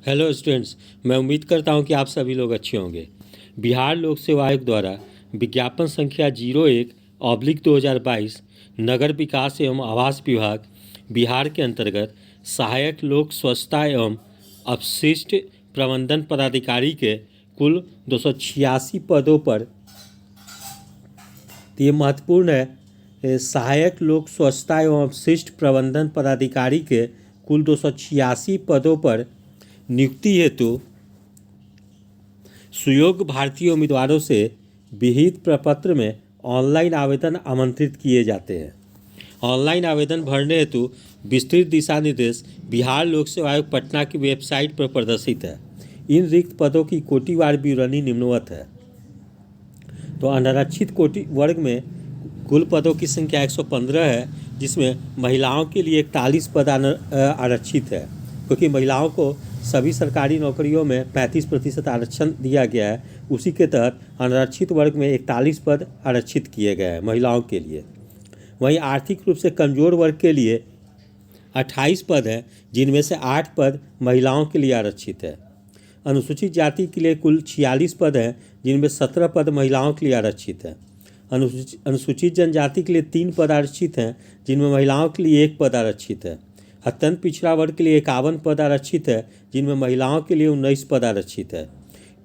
Hello students, मैं उम्मीद करता हूं कि आप सभी लोग अच्छे होंगे। बिहार लोक सेवा आयोग द्वारा विज्ञापन संख्या 01/2022 नगर विकास एवं आवास विभाग बिहार के अंतर्गत सहायक लोक स्वच्छता एवं अपशिष्ट प्रबंधन पदाधिकारी के कुल 286 पदों पर, तो ये महत्वपूर्ण है। सहायक लोक स्वच्छता एवं अपशिष्ट प्रबंधन पदाधिकारी के कुल 286 पदों पर नियुक्ति हेतु सुयोग्य भारतीय उम्मीदवारों से विहित प्रपत्र में ऑनलाइन आवेदन आमंत्रित किए जाते हैं। ऑनलाइन आवेदन भरने हेतु विस्तृत दिशा निर्देश बिहार लोक सेवा आयोग पटना की वेबसाइट पर प्रदर्शित है। इन रिक्त पदों की कोटिवार विवरणी निम्नवत है। तो अनारक्षित कोटि वर्ग में कुल पदों की संख्या 115 है, जिसमें महिलाओं के लिए 41 पद आरक्षित है, क्योंकि महिलाओं को सभी सरकारी नौकरियों में 35% आरक्षण दिया गया है। उसी के तहत अनारक्षित वर्ग में 41 पद आरक्षित किए गए हैं महिलाओं के लिए। वहीं आर्थिक रूप से कमजोर वर्ग के लिए 28 पद हैं, जिनमें से 8 पद महिलाओं के लिए आरक्षित है। अनुसूचित जाति के लिए कुल 46 पद हैं, जिनमें 17 पद महिलाओं के लिए आरक्षित है। अनुसूचित जनजाति के लिए 3 पद आरक्षित हैं, जिनमें महिलाओं के लिए 1 पद आरक्षित है। अत्यंत पिछड़ा वर्ग के लिए 51 पद आरक्षित है, जिनमें महिलाओं के लिए 19 पद आरक्षित है।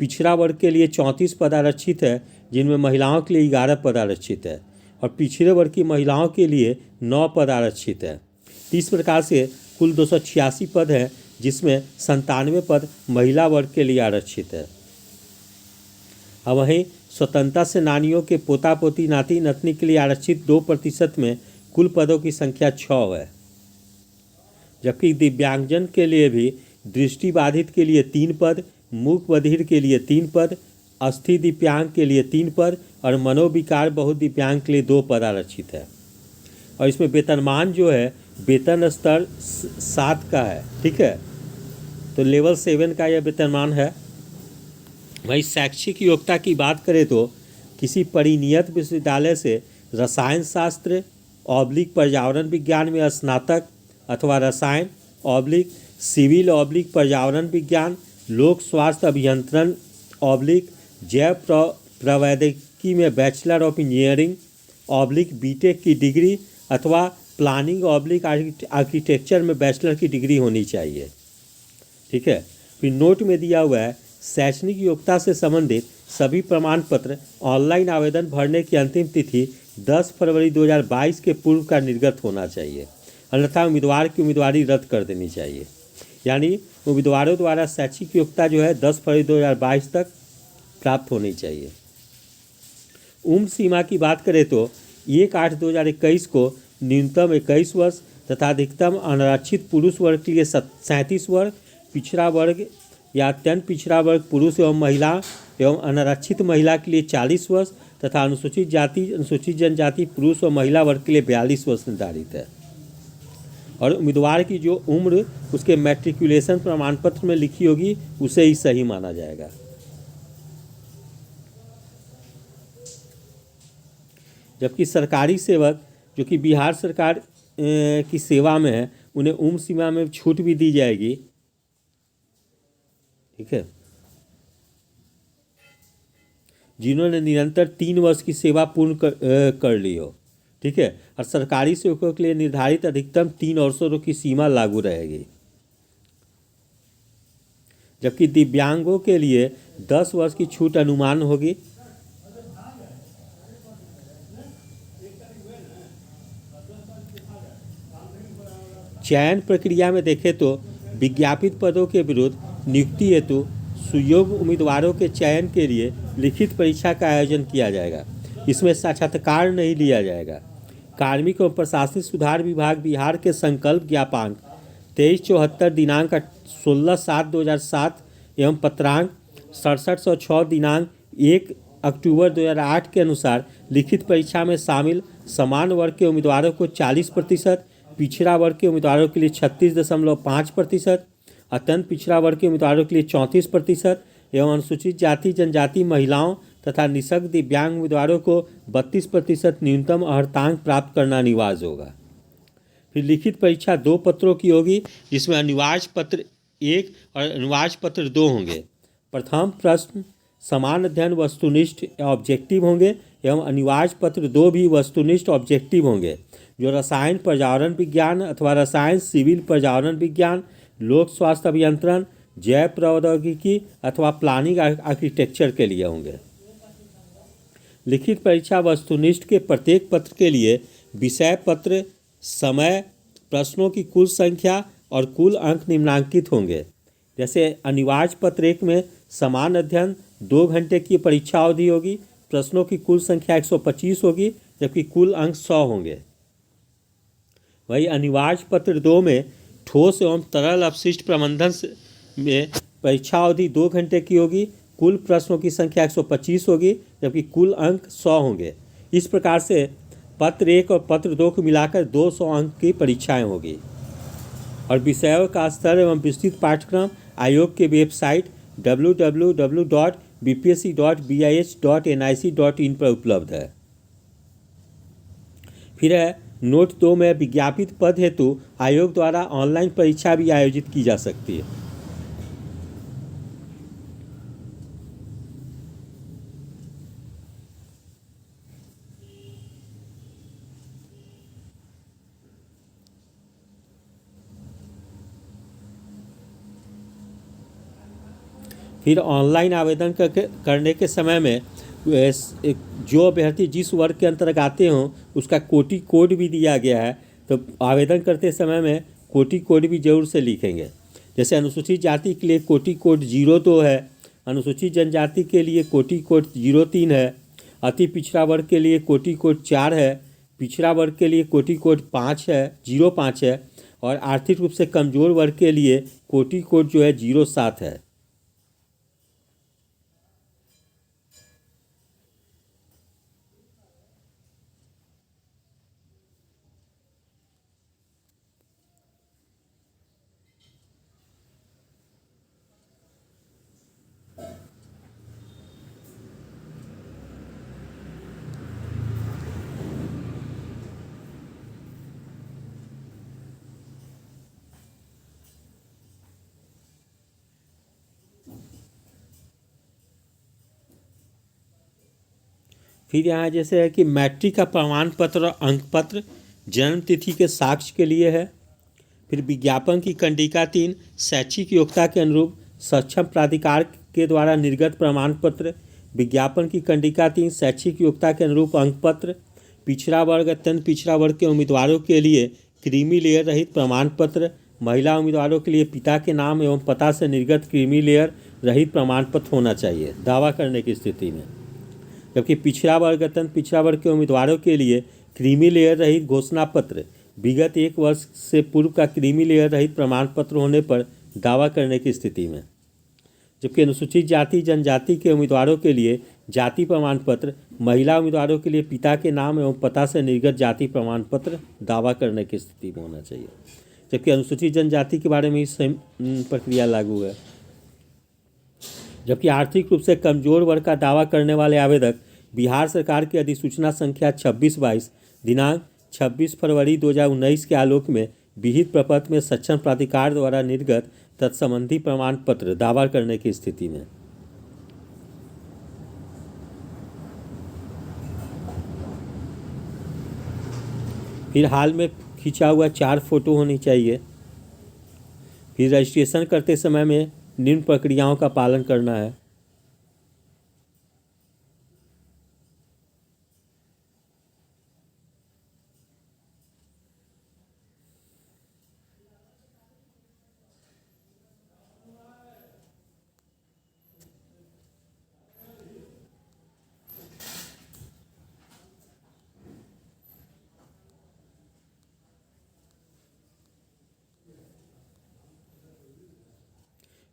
पिछड़ा वर्ग के लिए 34 पद आरक्षित है, जिनमें महिलाओं के लिए 11 पद आरक्षित है, और पिछड़े वर्ग की महिलाओं के लिए 9 पद आरक्षित है। इस प्रकार से कुल 286 पद हैं, जिसमें 97 पद महिला वर्ग के लिए आरक्षित है। अब वहीं स्वतंत्रता सेनानियों के पोता पोती नाती नतनी के लिए आरक्षित 2% में कुल पदों की संख्या 6 है। जबकि दिव्यांगजन के लिए भी दृष्टिबाधित के लिए 3 पद, मूक बधिर के लिए 3 पद, अस्थि दिव्यांग के लिए 3 पद और मनोविकार बहुत दिव्यांग के लिए 2 पद आरक्षित है। और इसमें वेतनमान जो है, वेतन स्तर 7 का है, ठीक है, तो लेवल 7 का यह वेतनमान है। वही शैक्षिक योग्यता की बात करें तो किसी परिनियत विश्वविद्यालय से रसायन शास्त्र / पर्यावरण विज्ञान में स्नातक अथवा रसायन / सिविल / पर्यावरण विज्ञान, लोक स्वास्थ्य अभियंत्रण / जैव प्रौद्योगिकी में बैचलर ऑफ इंजीनियरिंग / बीटेक की डिग्री अथवा प्लानिंग / आर्किटेक्चर में बैचलर की डिग्री होनी चाहिए, ठीक है। फिर नोट में दिया हुआ है, शैक्षणिक योग्यता से संबंधित सभी प्रमाण पत्र ऑनलाइन आवेदन भरने की अंतिम तिथि 10 फरवरी 2022 के पूर्व का निर्गत होना चाहिए, अन्यथा उम्मीदवार की उम्मीदवारी रद्द कर देनी चाहिए। यानी उम्मीदवारों द्वारा शैक्षिक योग्यता जो है 10 फरवरी 2022 तक प्राप्त होनी चाहिए। उम्र सीमा की बात करें तो 1/8/2021 को न्यूनतम 21 वर्ष तथा अधिकतम अनारक्षित पुरुष वर्ग के लिए 37 वर्ष, पिछड़ा वर्ग या अत्यंत पिछड़ा वर्ग पुरुष एवं महिला एवं अनारक्षित महिला के लिए 40 वर्ष तथा अनुसूचित जाति अनुसूचित जनजाति पुरुष और महिला वर्ग के लिए 42 वर्ष निर्धारित है। और उम्मीदवार की जो उम्र उसके मैट्रिकुलेशन प्रमाण पत्र में लिखी होगी उसे ही सही माना जाएगा। जबकि सरकारी सेवक जो कि बिहार सरकार की सेवा में है, उन्हें उम्र सीमा में छूट भी दी जाएगी, ठीक है, जिन्होंने निरंतर 3 वर्ष की सेवा पूर्ण कर ली हो, ठीक है। और सरकारी सेवकों के लिए निर्धारित अधिकतम 3 अवसरों की सीमा लागू रहेगी। जबकि दिव्यांगों के लिए 10 वर्ष की छूट अनुमान होगी। चयन प्रक्रिया में देखें तो विज्ञापित पदों के विरुद्ध नियुक्ति हेतु सुयोग्य उम्मीदवारों के चयन के लिए लिखित परीक्षा का आयोजन किया जाएगा। इसमें साक्षात्कार नहीं लिया जाएगा। कार्मिक एवं प्रशासनिक सुधार विभाग बिहार के संकल्प ज्ञापांक 2374 दिनांक 16/7/2007 एवं पत्रांक 6706 दिनांक 1 अक्टूबर 2008 के अनुसार लिखित परीक्षा में शामिल समान वर्ग के उम्मीदवारों को 40%, पिछड़ा वर्ग के उम्मीदवारों के लिए 36.5%, अत्यंत पिछड़ा वर्ग के उम्मीदवारों के लिए 34% एवं अनुसूचित जाति जनजाति महिलाओं तथा निःशक्त दिव्यांग उम्मीदवारों को 32% न्यूनतम अर्हतांक प्राप्त करना अनिवार्य होगा। फिर लिखित परीक्षा 2 पत्रों की होगी, जिसमें अनिवार्य पत्र 1 और अनुवाद पत्र 2 होंगे। प्रथम प्रश्न समान अध्ययन वस्तुनिष्ठ या ऑब्जेक्टिव होंगे एवं अनुवाद पत्र 2 भी वस्तुनिष्ठ ऑब्जेक्टिव होंगे, जो रसायन पर्यावरण विज्ञान अथवा रसायन सिविल पर्यावरण विज्ञान, लोक स्वास्थ्य अभियंत्रण, जैव प्रौद्योगिकी अथवा प्लानिंग आर्किटेक्चर के लिए होंगे। लिखित परीक्षा वस्तुनिष्ठ के प्रत्येक पत्र के लिए विषय पत्र, समय, प्रश्नों की कुल संख्या और कुल अंक निम्नांकित होंगे। जैसे अनुवाद पत्र 1 में समान अध्ययन 2 घंटे की परीक्षा अवधि होगी, प्रश्नों की कुल संख्या 125 होगी, जबकि कुल अंक 100 होंगे। वही अनुवाद पत्र 2 में ठोस एवं तरल अपशिष्ट प्रबंधन में परीक्षा अवधि 2 घंटे की होगी, कुल प्रश्नों की संख्या 125 होगी, जबकि कुल अंक 100 होंगे। इस प्रकार से पत्र 1 और पत्र 2 को मिलाकर 200 अंक की परीक्षाएं होगी। और विषयों का स्तर एवं विस्तृत पाठ्यक्रम आयोग के वेबसाइट www.bpsc.bih.nic.in पर उपलब्ध है। फिर है नोट 2 में विज्ञापित पद हेतु आयोग द्वारा ऑनलाइन परीक्षा भी आयोजित की जा सकती है। फिर ऑनलाइन आवेदन करने के समय में जो अभ्यर्थी जिस वर्ग के अंतर्गत आते हों उसका कोटि कोड भी दिया गया है, तो आवेदन करते समय में कोटि कोड भी जरूर से लिखेंगे। जैसे अनुसूचित जाति के लिए कोटि कोड 02 है, अनुसूचित जनजाति के लिए कोटि कोड 03 है, अति पिछड़ा वर्ग के लिए कोटि कोड 4 है, पिछड़ा वर्ग के लिए कोटि कोड 5 है 05 है, और आर्थिक रूप से कमजोर वर्ग के लिए कोटि कोड जो है 07 है। फिर यहाँ जैसे है कि मैट्रिक का प्रमाण पत्र और अंक पत्र जन्म तिथि के साक्ष्य के लिए है। फिर विज्ञापन की कंडिका 3 शैक्षिक योग्यता के अनुरूप सक्षम प्राधिकार के द्वारा निर्गत प्रमाण पत्र, विज्ञापन की कंडिका 3 शैक्षिक योग्यता के अनुरूप अंक पत्र, पिछड़ा वर्ग अत्यंत पिछड़ा वर्ग के उम्मीदवारों के लिए क्रीमी लेयर रहित प्रमाण पत्र, महिला उम्मीदवारों के लिए पिता के नाम एवं पता से निर्गत क्रीमी लेयर रहित प्रमाण पत्र होना चाहिए दावा करने की स्थिति में। जबकि पिछड़ा वर्ग अत्यंत पिछड़ा वर्ग के उम्मीदवारों के लिए क्रीमी लेयर रहित घोषणा पत्र विगत 1 वर्ष से पूर्व का क्रीमी लेयर रहित प्रमाण पत्र होने पर दावा करने की स्थिति में। जबकि अनुसूचित जाति जनजाति के उम्मीदवारों के लिए जाति प्रमाण पत्र, महिला उम्मीदवारों के लिए पिता के नाम एवं पता से निर्गत जाति प्रमाण पत्र दावा करने की स्थिति में होना चाहिए। जबकि अनुसूचित जनजाति के बारे में ही सेम प्रक्रिया लागू है। जबकि आर्थिक रूप से कमजोर वर्ग का दावा करने वाले आवेदक बिहार सरकार की अधिसूचना संख्या 26/22 दिनांक 26 फरवरी 2019 के आलोक में विहित प्रपत्र में सक्षम प्राधिकार द्वारा निर्गत तत्संबंधी प्रमाण पत्र दावा करने की स्थिति में। फिर हाल में खींचा हुआ 4 फोटो होनी चाहिए। फिर रजिस्ट्रेशन करते समय में निम्न प्रक्रियाओं का पालन करना है।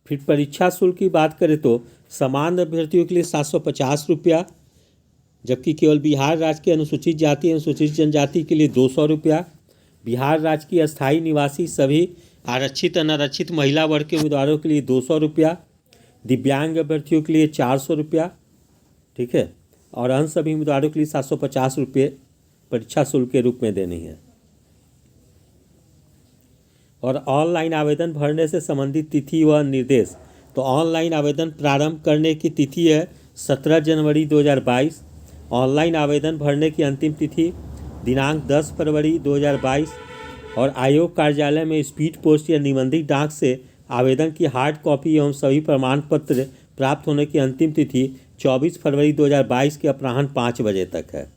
फिर परीक्षा शुल्क की बात करें तो समान अभ्यर्थियों के लिए 750 रुपया, जबकि केवल बिहार राज्य के अनुसूचित जाति अनुसूचित जनजाति के लिए 200 रुपया, बिहार राज्य की अस्थायी निवासी सभी आरक्षित अनारक्षित महिला वर्ग के उम्मीदवारों के लिए 200 रुपया, दिव्यांग अभ्यर्थियों के लिए 400 रुपया, ठीक है, और अन्य सभी उम्मीदवारों के लिए 750 रुपये परीक्षा शुल्क के रूप में देनी है। और ऑनलाइन आवेदन भरने से संबंधित तिथि व निर्देश। तो ऑनलाइन आवेदन प्रारंभ करने की तिथि है 17 जनवरी 2022। ऑनलाइन आवेदन भरने की अंतिम तिथि दिनांक 10 फरवरी 2022 और आयोग कार्यालय में स्पीड पोस्ट या निबंधित डाक से आवेदन की हार्ड कॉपी एवं सभी प्रमाण पत्र प्राप्त होने की अंतिम तिथि 24 फरवरी 2022 के अपराह्न 5 बजे तक है।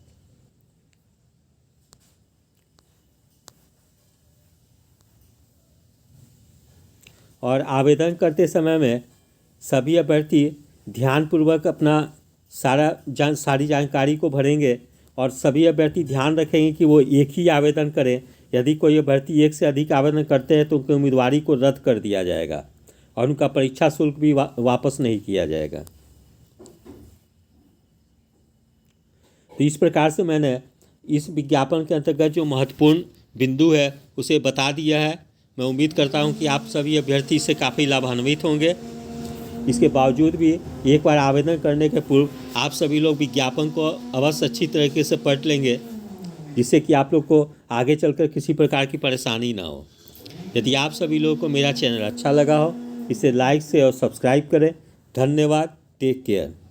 और आवेदन करते समय में सभी अभ्यर्थी ध्यानपूर्वक अपना सारी जानकारी को भरेंगे और सभी अभ्यर्थी ध्यान रखेंगे कि वो एक ही आवेदन करें। यदि कोई अभ्यर्थी एक से अधिक आवेदन करते हैं तो उनकी उम्मीदवारी को रद्द कर दिया जाएगा और उनका परीक्षा शुल्क भी वापस नहीं किया जाएगा। तो इस प्रकार से मैंने इस विज्ञापन के अंतर्गत जो महत्वपूर्ण बिंदु है उसे बता दिया है। मैं उम्मीद करता हूं कि आप सभी अभ्यर्थी से काफ़ी लाभान्वित होंगे। इसके बावजूद भी एक बार आवेदन करने के पूर्व आप सभी लोग विज्ञापन को अवश्य अच्छी तरीके से पढ़ लेंगे, जिससे कि आप लोग को आगे चलकर किसी प्रकार की परेशानी ना हो। यदि आप सभी लोगों को मेरा चैनल अच्छा लगा हो, इसे लाइक से और सब्सक्राइब करें। धन्यवाद। Take care.